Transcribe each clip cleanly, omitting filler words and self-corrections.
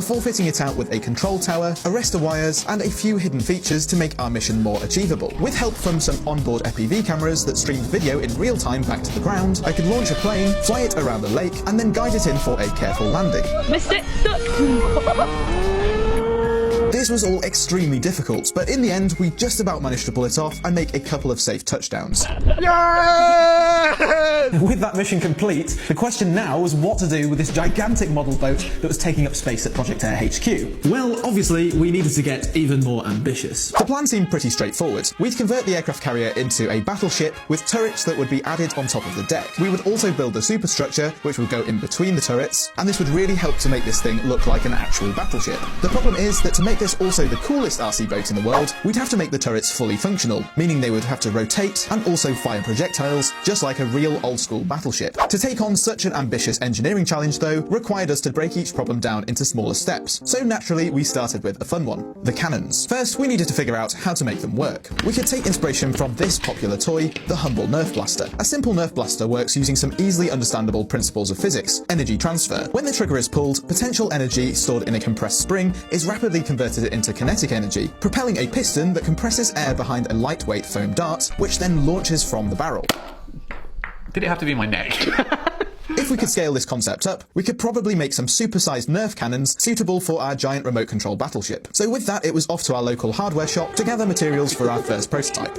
before fitting it out with a control tower, arrestor wires, and a few hidden features to make our mission more achievable. With help from some onboard FPV cameras that streamed video in real time back to the ground, I could launch a plane, fly it around the lake, and then guide it in for a careful landing. Missed it. This was all extremely difficult, but in the end, we just about managed to pull it off and make a couple of safe touchdowns. With that mission complete, the question now was what to do with this gigantic model boat that was taking up space at Project Air HQ. Well, obviously, we needed to get even more ambitious. The plan seemed pretty straightforward. We'd convert the aircraft carrier into a battleship with turrets that would be added on top of the deck. We would also build a superstructure which would go in between the turrets, and this would really help to make this thing look like an actual battleship. The problem is that to make this also the coolest RC boat in the world, we'd have to make the turrets fully functional, meaning they would have to rotate and also fire projectiles, just like a real old-school battleship. To take on such an ambitious engineering challenge, though, required us to break each problem down into smaller steps. So naturally, we started with a fun one: the cannons. First, we needed to figure out how to make them work. We could take inspiration from this popular toy, the humble Nerf blaster. A simple Nerf blaster works using some easily understandable principles of physics: energy transfer. When the trigger is pulled, potential energy stored in a compressed spring is rapidly converted into kinetic energy, propelling a piston that compresses air behind a lightweight foam dart, which then launches from the barrel. Did it have to be my neck? If we could scale this concept up, we could probably make some super-sized Nerf cannons suitable for our giant remote control battleship. So with that, it was off to our local hardware shop to gather materials for our first prototype.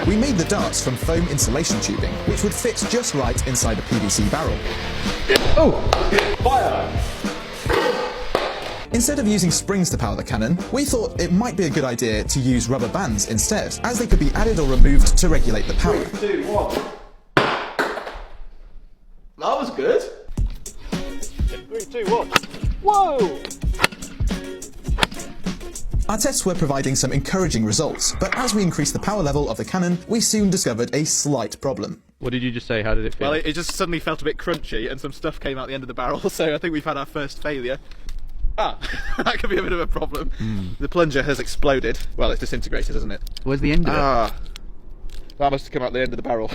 We made the darts from foam insulation tubing, which would fit just right inside a PVC barrel. Oh! Fire! Instead of using springs to power the cannon, we thought it might be a good idea to use rubber bands instead, as they could be added or removed to regulate the power. 3, 2, 1. That was good. 3, 2, 1. Whoa! Our tests were providing some encouraging results, but as we increased the power level of the cannon, we soon discovered a slight problem. What did you just say? How did it feel? Well, it just suddenly felt a bit crunchy and some stuff came out the end of the barrel, so I think we've had our first failure. Ah, that could be a bit of a problem. The plunger has exploded. Well, it's disintegrated, isn't it? Where's the end of it? That must have come out the end of the barrel.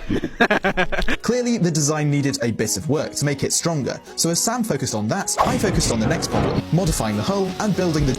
Clearly, the design needed a bit of work to make it stronger, so as Sam focused on that, I focused on the next problem: modifying the hull and building the